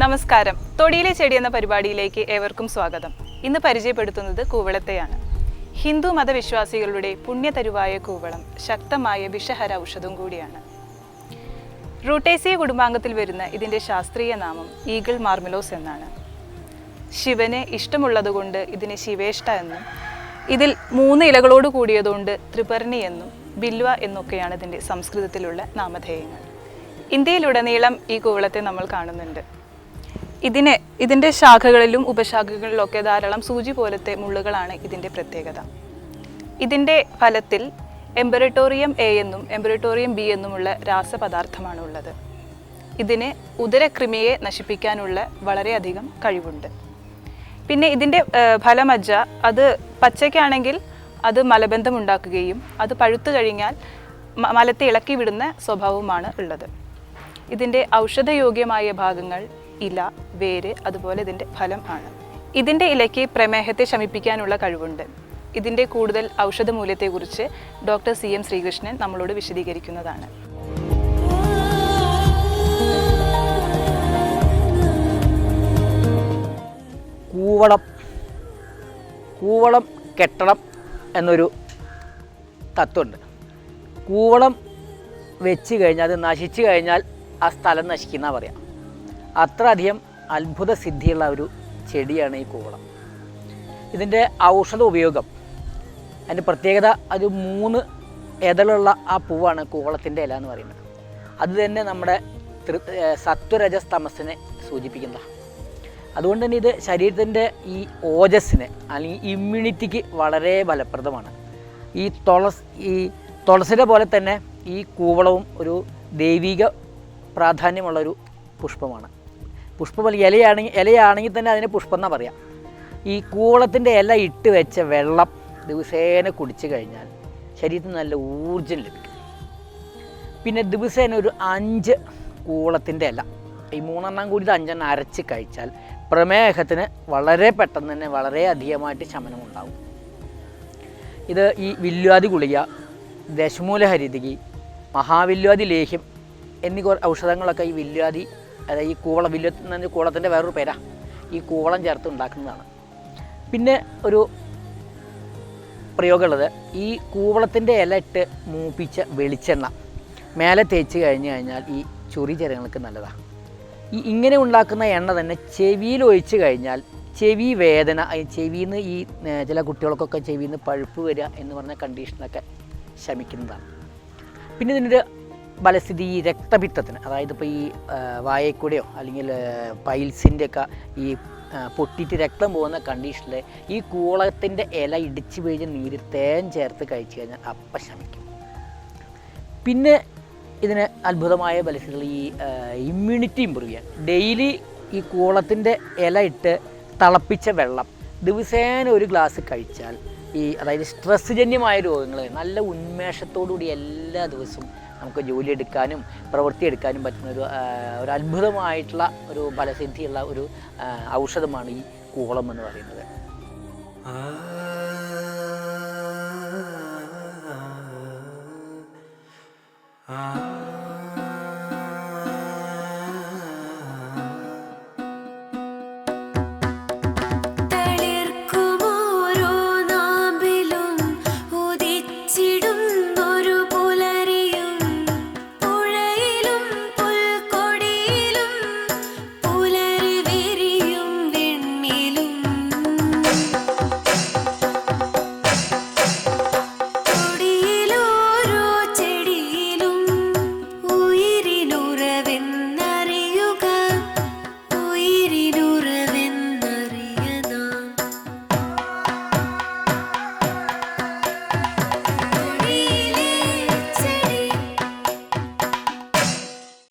നമസ്കാരം. തൊടിയിലെ ചെടി എന്ന പരിപാടിയിലേക്ക് ഏവർക്കും സ്വാഗതം. ഇന്ന് പരിചയപ്പെടുത്തുന്നത് കൂവളത്തെയാണ്. ഹിന്ദു മതവിശ്വാസികളുടെ പുണ്യതരുവായ കൂവളം ശക്തമായ വിഷഹര ഔഷധം കൂടിയാണ്. റൂട്ടേസിയ കുടുംബാംഗത്തിൽ വരുന്ന ഇതിൻ്റെ ശാസ്ത്രീയ നാമം ഈഗിൾ മാർമിലോസ് എന്നാണ്. ശിവന് ഇഷ്ടമുള്ളതുകൊണ്ട് ഇതിനെ ശിവേഷ്ട എന്നും, ഇതിൽ 3 ഇലകളോട് കൂടിയതുകൊണ്ട് ത്രിപർണി എന്നും ബിൽവ എന്നൊക്കെയാണ് ഇതിൻ്റെ സംസ്കൃതത്തിലുള്ള നാമധേയങ്ങൾ. ഇന്ത്യയിലുടനീളം ഈ കൂവളത്തെ നമ്മൾ കാണുന്നുണ്ട്. ഇതിൻ്റെ ശാഖകളിലും ഉപശാഖകളിലൊക്കെ ധാരാളം സൂചി പോലത്തെ മുള്ളുകളാണ് ഇതിൻ്റെ പ്രത്യേകത. ഇതിൻ്റെ ഫലത്തിൽ എംബറട്ടോറിയം എ എന്നും എംബറട്ടോറിയം ബി എന്നുമുള്ള രാസപദാർത്ഥമാണ് ഉള്ളത്. ഇതിന് ഉദരകൃമിയെ നശിപ്പിക്കാനുള്ള വളരെയധികം കഴിവുണ്ട്. പിന്നെ ഇതിൻ്റെ ഫലമജ്ജ അത് പച്ചയ്ക്കാണെങ്കിൽ അത് മലബന്ധം ഉണ്ടാക്കുകയും അത് പഴുത്തു കഴിഞ്ഞാൽ മലത്തെ ഇളക്കി വിടുന്ന സ്വഭാവവുമാണ് ഉള്ളത്. ഇതിൻ്റെ ഔഷധയോഗ്യമായ ഭാഗങ്ങൾ ഇല, വേര്, അതുപോലെ ഇതിൻ്റെ ഫലം ആണ്. ഇതിൻ്റെ ഇലയ്ക്ക് പ്രമേഹത്തെ ശമിപ്പിക്കാനുള്ള കഴിവുണ്ട്. ഇതിൻ്റെ കൂടുതൽ ഔഷധമൂല്യത്തെക്കുറിച്ച് ഡോക്ടർ CM ശ്രീകൃഷ്ണൻ നമ്മളോട് വിശദീകരിക്കുന്നതാണ്. കൂവളം കെട്ടണം എന്നൊരു തത്വമുണ്ട്. കൂവളം വെച്ച് കഴിഞ്ഞാൽ, അത് നശിച്ചു കഴിഞ്ഞാൽ ആ സ്ഥലം നശിക്കുന്ന പറയാം. അത്ര അധികം അത്ഭുത സിദ്ധിയുള്ള ഒരു ചെടിയാണ് ഈ കൂവളം. ഇതിൻ്റെ ഔഷധ ഉപയോഗം, അതിൻ്റെ പ്രത്യേകത, അത് 3 ഇതളുള്ള ആ പൂവാണ് കൂവളത്തിൻ്റെ ഇല എന്ന് പറയുന്നത്. അത് തന്നെ നമ്മുടെ സത്വരജസ് തമസിനെ സൂചിപ്പിക്കുന്നതാണ്. അതുകൊണ്ട് തന്നെ ഇത് ശരീരത്തിൻ്റെ ഈ ഓജസ്സിന് അല്ലെങ്കിൽ ഇമ്മ്യൂണിറ്റിക്ക് വളരെ ഫലപ്രദമാണ്. ഈ തുളസിയുടെ പോലെ തന്നെ ഈ കൂവളവും ഒരു ദൈവിക പ്രാധാന്യമുള്ളൊരു പുഷ്പമാണ്. പുഷ്പമല്ല, ഇലയാണെങ്കിൽ തന്നെ അതിന് പുഷ്പം എന്നാണ് പറയാം. ഈ കൂവളത്തിൻ്റെ ഇല ഇട്ട് വെച്ച വെള്ളം ദിവസേന കുടിച്ചു കഴിഞ്ഞാൽ ശരീരത്തിന് നല്ല ഊർജ്ജം ലഭിക്കും. പിന്നെ ദിവസേന ഒരു 5 കൂവളത്തിൻ്റെ ഇല, ഈ 3 കൂടി 5 അരച്ച് കഴിച്ചാൽ പ്രമേഹത്തിന് വളരെ പെട്ടെന്ന് തന്നെ വളരെ അധികമായിട്ട് ശമനമുണ്ടാകും. ഇത് ഈ വില്വാദി ഗുളിക, ദശമൂലഹരിതികി, മഹാവില്വാദി ലേഹ്യം എന്നീ ഔഷധങ്ങളൊക്കെ ഈ വില്വാദി, അതായത് ഈ കൂവളത്തിൻ്റെ വേറൊരു പേരാ, ഈ കൂവളം ചേർത്ത് ഉണ്ടാക്കുന്നതാണ്. പിന്നെ ഒരു പ്രയോഗമുള്ളത്, ഈ കൂവളത്തിൻ്റെ ഇല ഇട്ട് മൂപ്പിച്ച വെളിച്ചെണ്ണ മേലെ തേച്ച് കഴിഞ്ഞാൽ ഈ ചൊറി ചെരങ്ങൾക്ക് നല്ലതാണ്. ഇങ്ങനെ ഉണ്ടാക്കുന്ന എണ്ണ തന്നെ ചെവിയിൽ ഒഴിച്ച് കഴിഞ്ഞാൽ ചെവി വേദന, ചെവിയിൽ നിന്ന് ഈ ചില കുട്ടികൾക്കൊക്കെ ചെവിയിൽ നിന്ന് പഴുപ്പ് വരിക എന്ന് പറഞ്ഞ കണ്ടീഷനൊക്കെ ശമിക്കുന്നതാണ്. പിന്നെ ഇതിനൊരു ഫലസ്ഥിതി ഈ രക്തപിത്തത്തിന്, അതായത് ഇപ്പോൾ ഈ വായക്കൂടെയോ അല്ലെങ്കിൽ പൈൽസിൻ്റെയൊക്കെ ഈ പൊട്ടിയിട്ട് രക്തം പോകുന്ന കണ്ടീഷനിൽ ഈ കൂവളത്തിൻ്റെ ഇല ഇടിച്ച് പിഴിഞ്ഞ് നീര് തേൻ ചേർത്ത് കഴിച്ചു കഴിഞ്ഞാൽ അപ്പം ശമിക്കും. പിന്നെ ഇതിന് അത്ഭുതമായ ഫലസ്ഥിതികൾ, ഈ ഇമ്മ്യൂണിറ്റി ഇമ്പ്രൂവ് ചെയ്യാൻ ഡെയിലി ഈ കൂവളത്തിൻ്റെ ഇല ഇട്ട് തിളപ്പിച്ച വെള്ളം ദിവസേന 1 ഗ്ലാസ് കഴിച്ചാൽ അതായത് സ്ട്രെസ് ജന്യമായ രോഗങ്ങൾ നല്ല ഉന്മേഷത്തോടുകൂടി എല്ലാ ദിവസവും നമുക്ക് ജോലി എടുക്കാനും പ്രവൃത്തി എടുക്കാനും പറ്റുന്ന ഒരു അത്ഭുതമായിട്ടുള്ള ഒരു ഫലസിദ്ധിയുള്ള ഒരു ഔഷധമാണ് ഈ കൂവളം എന്ന് പറയുന്നത്.